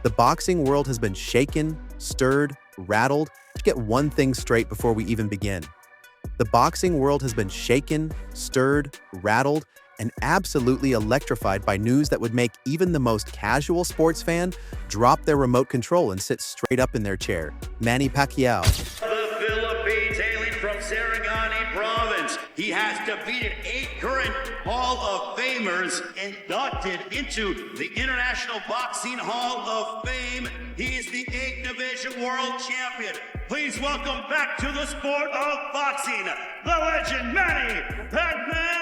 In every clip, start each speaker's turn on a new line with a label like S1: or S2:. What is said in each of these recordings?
S1: The boxing world has been shaken, stirred, rattled. Let's get one thing straight before we even begin. The boxing world has been shaken, stirred, rattled, and absolutely electrified by news that would make even the most casual sports fan drop their remote control and sit straight up in their chair. Manny Pacquiao.
S2: The Philippines, hailing from Sarangani province. He has defeated 8 current Hall of Famers inducted into the International Boxing Hall of Fame. He is the 8th Division World Champion. Please welcome back to the sport of boxing, the legend Manny Pacquiao.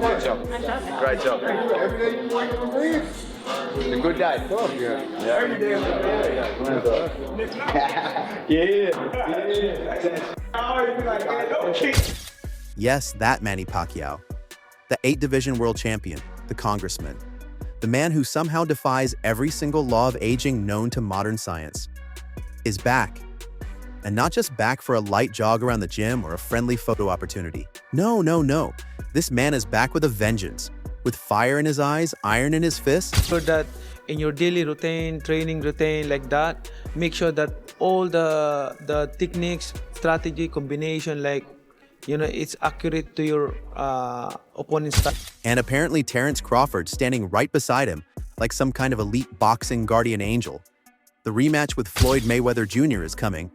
S3: Great job. Great job. Every day you want to leave. It's a good day. Yeah. Every day is a good day.
S1: Yes, that Manny Pacquiao. The 8th Division World Champion, the Congressman. The man who somehow defies every single law of aging known to modern science, is back. And not just back for a light jog around the gym or a friendly photo opportunity. No. This man is back with a vengeance. With fire in his eyes, iron in his fists.
S4: So that in your daily routine, training routine like that, make sure that all the techniques, strategy, combination, like, it's accurate to your opponent's style.
S1: And apparently Terence Crawford standing right beside him, like some kind of elite boxing guardian angel. The rematch with Floyd Mayweather Jr. is coming,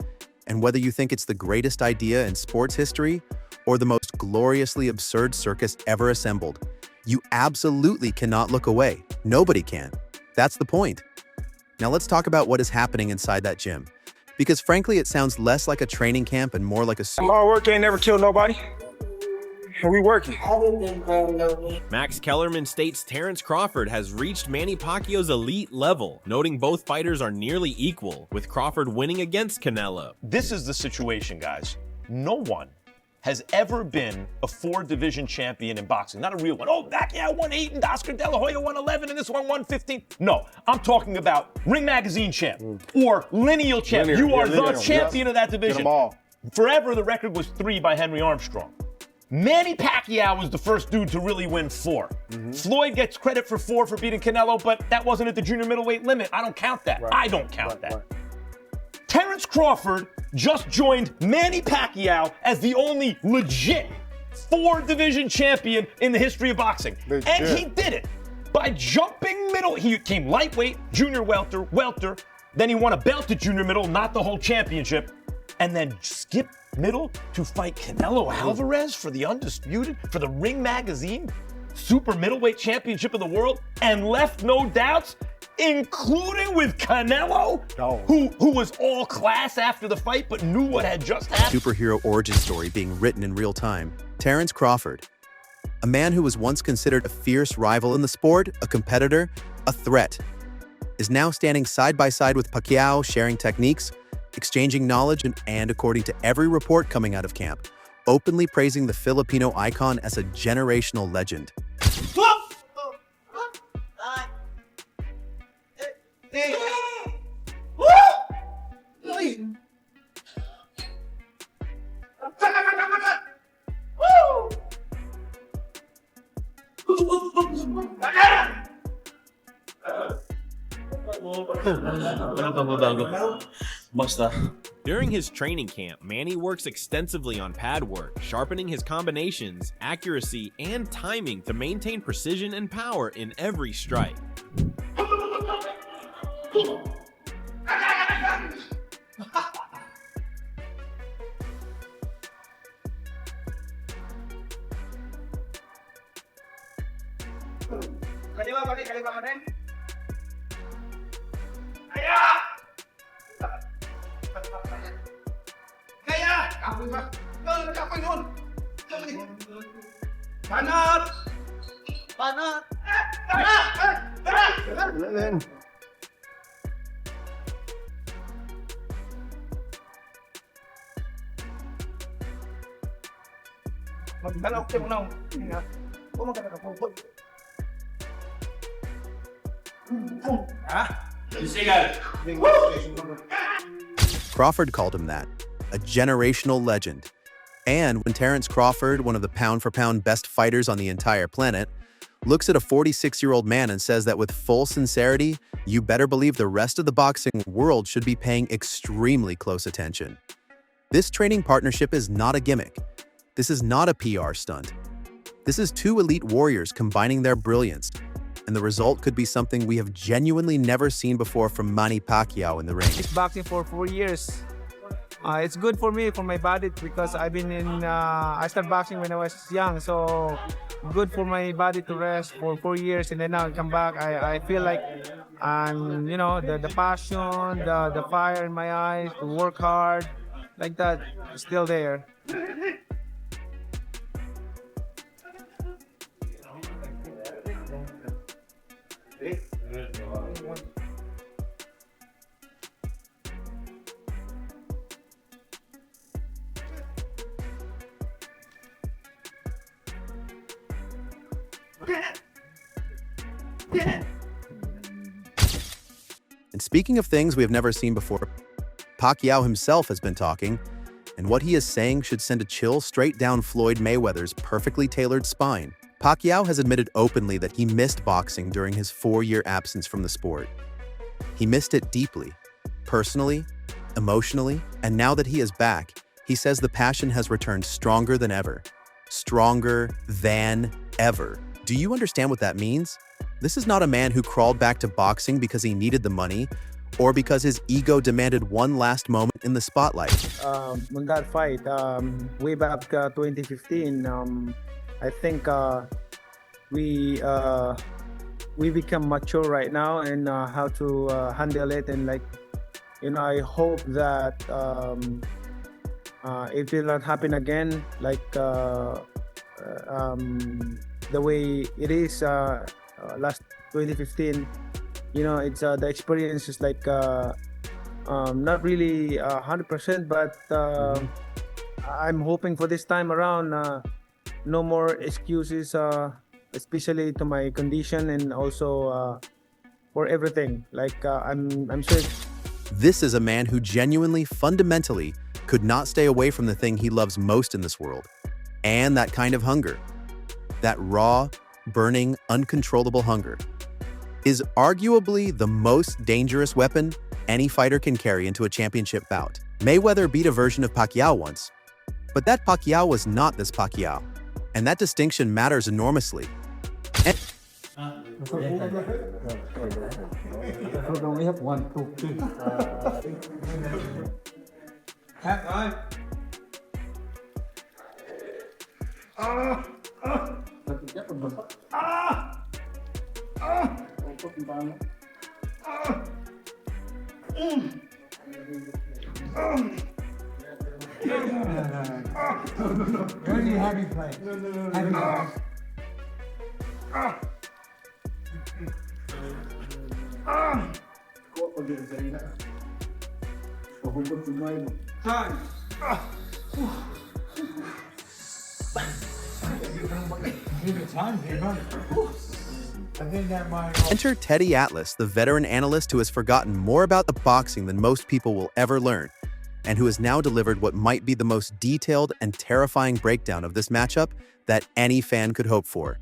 S1: and whether you think it's the greatest idea in sports history or the most gloriously absurd circus ever assembled, you absolutely cannot look away. Nobody can. That's the point. Now let's talk about what is happening inside that gym. Because frankly, it sounds less like a training camp and more like a suit.
S5: Hard work ain't never killed nobody. We working.
S6: Max Kellerman states Terence Crawford has reached Manny Pacquiao's elite level, noting both fighters are nearly equal, with Crawford winning against Canelo.
S7: This is the situation, guys. No one has ever been a 4-division champion in boxing. Not a real one. Oh, Pacquiao won 8 and Oscar De La Hoya won 11 and this one won 15. No, I'm talking about Ring Magazine champ or lineal champ. You are the champion of that division.
S3: Get them all.
S7: Forever, the record was 3 by Henry Armstrong. Manny Pacquiao was the first dude to really win 4. Floyd gets credit for 4 for beating Canelo, but that wasn't at the junior middleweight limit. I don't count that.
S3: Right.
S7: I don't count that. Terence Crawford just joined Manny Pacquiao as the only legit 4-division champion in the history of boxing. And he did it by jumping middle. He came lightweight, junior welter, then he won a belt at junior middle, not the whole championship, and then skipped middle to fight Canelo Alvarez for the undisputed, for the Ring Magazine super middleweight championship of the world, and left no doubts, including with Canelo, who was all class after the fight but knew what had just happened.
S1: Superhero origin story being written in real time. Terence Crawford, a man who was once considered a fierce rival in the sport, a competitor, a threat, is now standing side by side with Pacquiao, sharing techniques, exchanging knowledge, and according to every report coming out of camp, openly praising the Filipino icon as a generational legend.
S6: During his training camp, Manny works extensively on pad work, sharpening his combinations, accuracy, and timing to maintain precision and power in every strike.
S1: Crawford called him that, a generational legend. And when Terence Crawford, one of the pound-for-pound best fighters on the entire planet, looks at a 46-year-old man and says that with full sincerity, you better believe the rest of the boxing world should be paying extremely close attention. This training partnership is not a gimmick. This is not a PR stunt. This is two elite warriors combining their brilliance, and the result could be something we have genuinely never seen before from Manny Pacquiao in the ring.
S4: It's boxing for 4 years. It's good for me, for my body, because I've been I started boxing when I was young, so good for my body to rest for 4 years, and then now I come back. I feel like I'm, the passion, the fire in my eyes, to work hard, like that, still there.
S1: And speaking of things we have never seen before, Pacquiao himself has been talking, and what he is saying should send a chill straight down Floyd Mayweather's perfectly tailored spine. Pacquiao has admitted openly that he missed boxing during his 4-year absence from the sport. He missed it deeply, personally, emotionally, and now that he is back, he says the passion has returned stronger than ever. Stronger than ever. Do you understand what that means? This is not a man who crawled back to boxing because he needed the money or because his ego demanded one last moment in the spotlight.
S4: On that fight, way back 2015, I think we become mature right now and how to handle it, and I hope that it will not happen again, the way it is last 2015. It's the experience is not really 100%, but I'm hoping for this time around no more excuses, especially to my condition and also for everything. I'm sure.
S1: This is a man who genuinely, fundamentally, could not stay away from the thing he loves most in this world. And that kind of hunger, that raw, burning, uncontrollable hunger, is arguably the most dangerous weapon any fighter can carry into a championship bout. Mayweather beat a version of Pacquiao once, but that Pacquiao was not this Pacquiao, and that distinction matters enormously.
S8: We have 1, 2, 3. Very heavy play. Heavy play.
S1: Enter Teddy Atlas, the veteran analyst who has forgotten more about the boxing than most people will ever learn, and who has now delivered what might be the most detailed and terrifying breakdown of this matchup that any fan could hope for.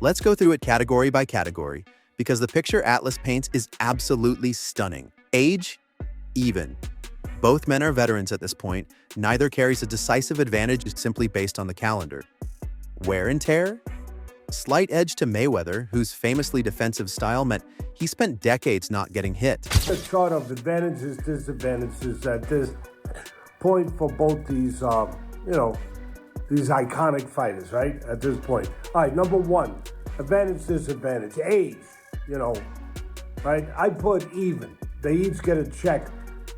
S1: Let's go through it category by category, because the picture Atlas paints is absolutely stunning. Age? Even. Both men are veterans at this point. Neither carries a decisive advantage simply based on the calendar. Wear and tear? Slight edge to Mayweather, whose famously defensive style meant he spent decades not getting hit.
S9: The chart of advantages, disadvantages at this point for both these, these iconic fighters, right? At this point. All right, number one, advantage, disadvantage. Age, right? I put even. They each get a check.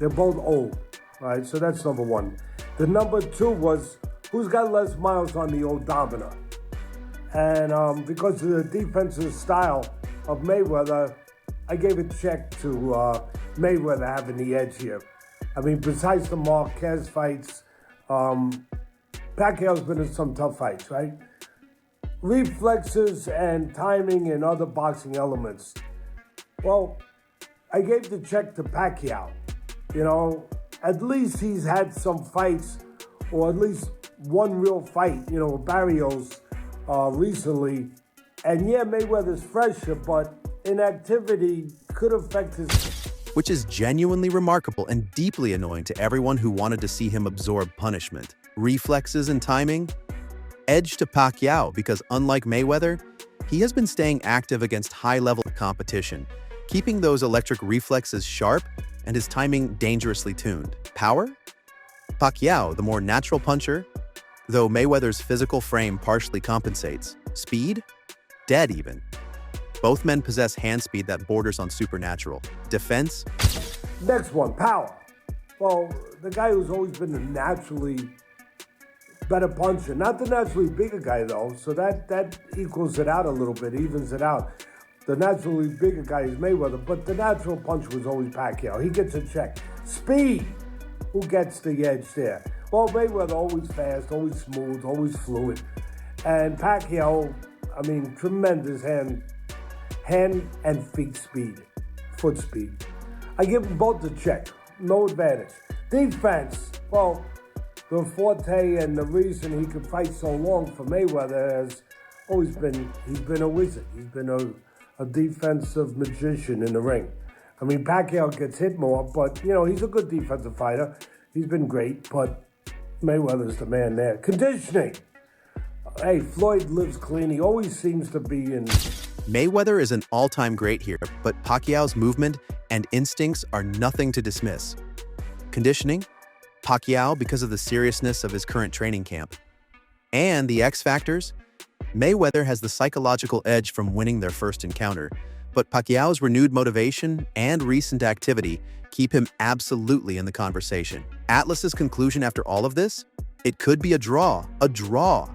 S9: They're both old, all right? So that's number one. The number two was who's got less miles on the odometer. And because of the defensive style of Mayweather, I gave a check to Mayweather having the edge here. I mean, besides the Marquez fights, Pacquiao's been in some tough fights, right? Reflexes and timing and other boxing elements. Well, I gave the check to Pacquiao. You know, at least he's had some fights, or at least one real fight, you know, with Barrios recently. And yeah, Mayweather's fresher, but inactivity could affect his...
S1: Which is genuinely remarkable and deeply annoying to everyone who wanted to see him absorb punishment. Reflexes and timing? Edge to Pacquiao because unlike Mayweather, he has been staying active against high-level competition, keeping those electric reflexes sharp and his timing dangerously tuned. Power? Pacquiao, the more natural puncher, though Mayweather's physical frame partially compensates. Speed? Dead even. Both men possess hand speed that borders on supernatural. Defense?
S9: Next one, power. Well, the guy who's always been the naturally better puncher. Not the naturally bigger guy, though, so that equals it out a little bit, evens it out. The naturally bigger guy is Mayweather, but the natural puncher was always Pacquiao. He gets a check. Speed. Who gets the edge there? Well, Mayweather always fast, always smooth, always fluid. And Pacquiao, I mean, tremendous hand and feet speed, foot speed. I give them both the check. No advantage. Defense. Well, the forte and the reason he could fight so long for Mayweather has always been, he's been a wizard. He's been a defensive magician in the ring. I mean, Pacquiao gets hit more, but, you know, he's a good defensive fighter. He's been great, but Mayweather's the man there. Conditioning. Hey, Floyd lives clean. He always seems to be in...
S1: Mayweather is an all-time great here, but Pacquiao's movement and instincts are nothing to dismiss. Conditioning? Pacquiao because of the seriousness of his current training camp. And the X factors? Mayweather has the psychological edge from winning their first encounter, but Pacquiao's renewed motivation and recent activity keep him absolutely in the conversation. Atlas's conclusion after all of this? It could be a draw. A draw.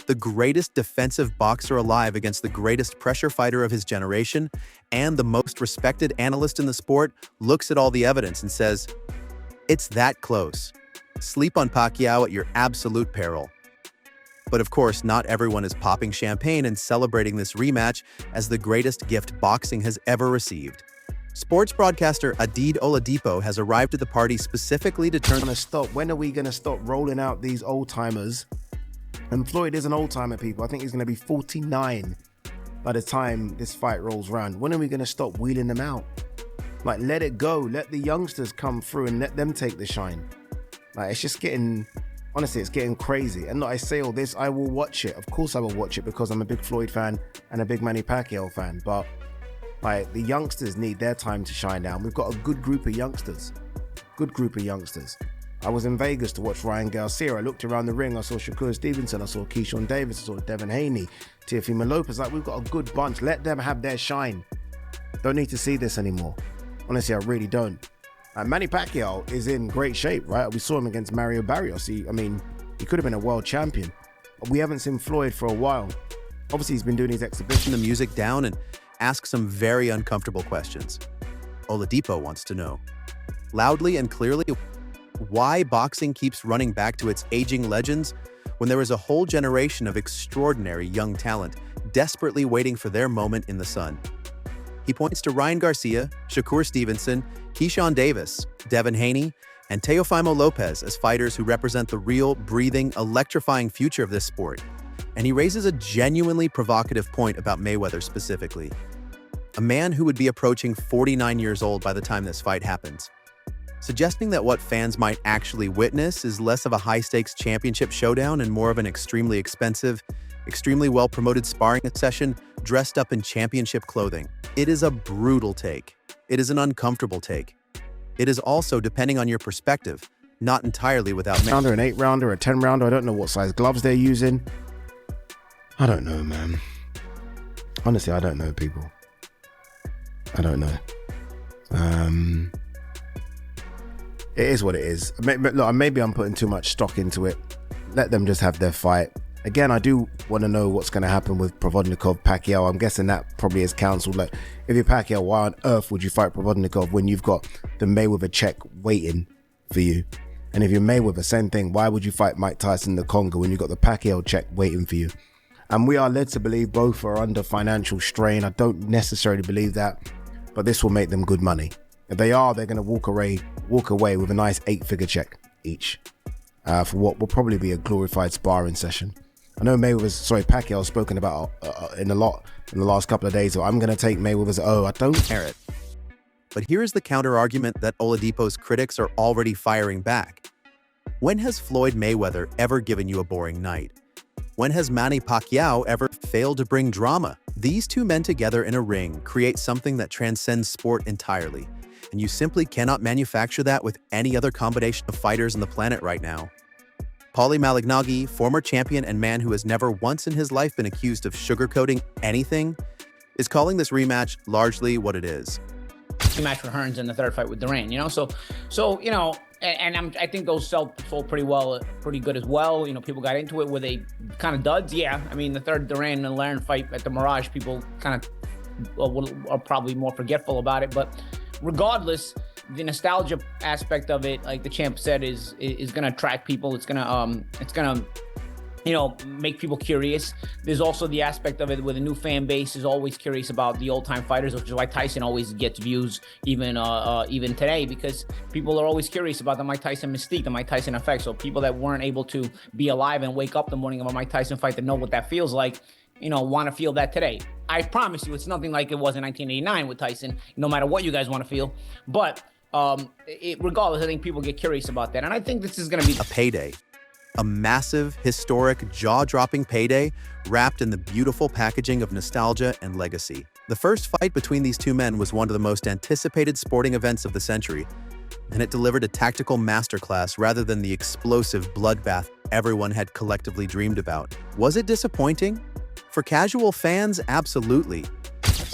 S1: The greatest defensive boxer alive against the greatest pressure fighter of his generation, and the most respected analyst in the sport looks at all the evidence and says, it's that close. Sleep on Pacquiao at your absolute peril. But of course, not everyone is popping champagne and celebrating this rematch as the greatest gift boxing has ever received. Sports broadcaster Adid Oladipo has arrived at the party specifically to turn...
S10: When are we going to stop rolling out these old-timers? And Floyd is an old-timer, people. I think he's going to be 49 by the time this fight rolls around. When are we going to stop wheeling them out? Like, let it go. Let the youngsters come through and let them take the shine. Like, it's just getting... Honestly, it's getting crazy. And I say all this, I will watch it. Of course I will watch it because I'm a big Floyd fan and a big Manny Pacquiao fan. But like, the youngsters need their time to shine now. We've got a good group of youngsters. Good group of youngsters. I was in Vegas to watch Ryan Garcia. I looked around the ring. I saw Shakur Stevenson. I saw Keyshawn Davis. I saw Devin Haney, Teofimo Lopez. Like, we've got a good bunch. Let them have their shine. Don't need to see this anymore. Honestly, I really don't. Manny Pacquiao is in great shape, right? We saw him against Mario Barrios. He could have been a world champion. We haven't seen Floyd for a while. Obviously, he's been doing his exhibition.
S1: The music down and ask some very uncomfortable questions. Oladipo wants to know, loudly and clearly, why boxing keeps running back to its aging legends when there is a whole generation of extraordinary young talent desperately waiting for their moment in the sun. He points to Ryan Garcia, Shakur Stevenson, Keyshawn Davis, Devin Haney, and Teofimo Lopez as fighters who represent the real, breathing, electrifying future of this sport. And he raises a genuinely provocative point about Mayweather specifically. A man who would be approaching 49 years old by the time this fight happens. Suggesting that what fans might actually witness is less of a high-stakes championship showdown and more of an extremely expensive, extremely well-promoted sparring session dressed up in championship clothing. It is a brutal take. It is an uncomfortable take. It is also, depending on your perspective, not entirely without...
S10: Rounder, an 8-rounder, a 10-rounder. I don't know what size gloves they're using. I don't know, man. Honestly, I don't know, people. I don't know. It is what it is. Look, maybe I'm putting too much stock into it. Let them just have their fight. Again, I do want to know what's going to happen with Provodnikov, Pacquiao. I'm guessing that probably is cancelled. Like, if you're Pacquiao, why on earth would you fight Provodnikov when you've got the Mayweather check waiting for you? And if you're Mayweather, same thing. Why would you fight Mike Tyson in the Congo when you've got the Pacquiao check waiting for you? And we are led to believe both are under financial strain. I don't necessarily believe that, but this will make them good money. If they are, they're going to walk away with a nice 8-figure check each for what will probably be a glorified sparring session. I know Pacquiao's spoken about in the last couple of days, so I'm going to take Mayweather's I don't care it.
S1: But here is the counter-argument that Oladipo's critics are already firing back. When has Floyd Mayweather ever given you a boring night? When has Manny Pacquiao ever failed to bring drama? These two men together in a ring create something that transcends sport entirely, and you simply cannot manufacture that with any other combination of fighters on the planet right now. Paulie Malignaggi, former champion and man who has never once in his life been accused of sugarcoating anything, is calling this rematch largely what it is.
S11: Match for Hearns in the third fight with Duran, So I think those sold pretty good as well. People got into it. Were they kind of duds? Yeah. I mean, the third Duran and Larin fight at the Mirage, people kind of are probably more forgetful about it. But regardless, the nostalgia aspect of it, like the champ said, is going to attract people. It's gonna make people curious. There's also the aspect of it where the new fan base is always curious about the old-time fighters, which is why Tyson always gets views even today, because people are always curious about the Mike Tyson mystique, the Mike Tyson effect. So people that weren't able to be alive and wake up the morning of a Mike Tyson fight to know what that feels like, want to feel that today. I promise you, it's nothing like it was in 1989 with Tyson, no matter what you guys want to feel. But regardless, I think people get curious about that. And I think this is going to be
S1: a payday. A massive, historic, jaw-dropping payday wrapped in the beautiful packaging of nostalgia and legacy. The first fight between these two men was one of the most anticipated sporting events of the century, and it delivered a tactical masterclass rather than the explosive bloodbath everyone had collectively dreamed about. Was it disappointing? For casual fans, absolutely.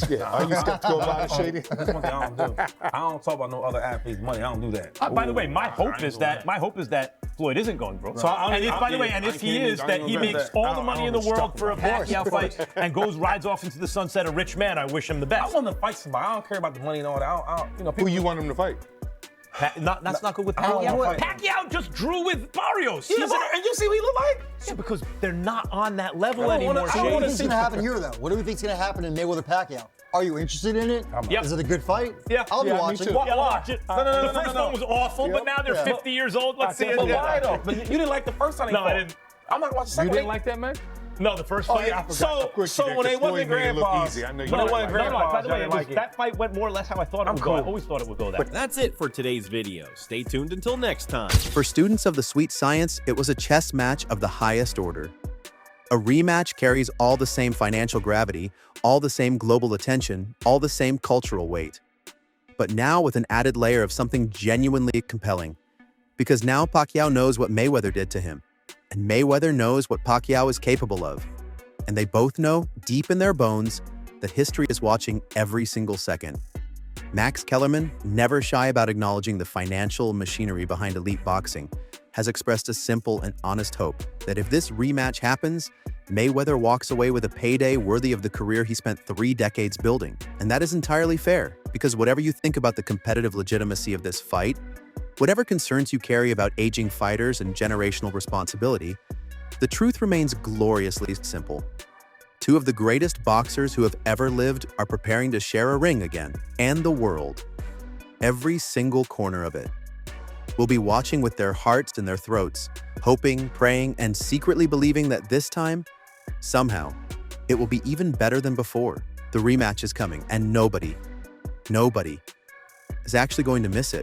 S12: Yeah, are you skeptical about it, Shady?
S5: That's one thing I don't do. I don't talk about no other athletes' money. I don't do that.
S7: By the way, my hope is that Floyd isn't going broke. So, if he is, that he makes all the money in the world for a Pacquiao fight and rides off into the sunset a rich man. I wish him the best.
S5: I want to fight somebody. I don't care about the money and all that.
S12: Who you want him to fight?
S7: That's not good with Pacquiao. Pacquiao just drew with Barrios.
S5: And you see what he look like?
S7: Yeah, because they're not on that level anymore.
S13: What do you think is going to happen here, though? What do we think is going to happen in Mayweather Pacquiao? Are you interested in it?
S7: Yeah.
S13: Is it a good fight?
S7: Yeah.
S13: I'll be watching.
S7: Watch it. The first one was awful, but now they're 50 years old. Let's see it.
S5: But why though? But you didn't like the first time they fought.
S7: No, I didn't.
S5: I'm not watching the second.
S12: You didn't like that, man?
S7: No, the first fight.
S12: I forgot.
S5: So when they wasn't grandpas,
S7: by the way, that fight went more or less how I thought it would go. I always thought it would go that way.
S6: That's it for today's video. Stay tuned until next time.
S1: For students of the sweet science, it was a chess match of the highest order. A rematch carries all the same financial gravity, all the same global attention, all the same cultural weight. But now with an added layer of something genuinely compelling. Because now Pacquiao knows what Mayweather did to him. And Mayweather knows what Pacquiao is capable of. And they both know, deep in their bones, that history is watching every single second. Max Kellerman, never shy about acknowledging the financial machinery behind elite boxing, has expressed a simple and honest hope that if this rematch happens, Mayweather walks away with a payday worthy of the career he spent 3 decades building. And that is entirely fair, because whatever you think about the competitive legitimacy of this fight, whatever concerns you carry about aging fighters and generational responsibility, the truth remains gloriously simple. 2 of the greatest boxers who have ever lived are preparing to share a ring again, and the world. Every single corner of it. Will be watching with their hearts in their throats, hoping, praying, and secretly believing that this time, somehow, it will be even better than before. The rematch is coming, and nobody is actually going to miss it.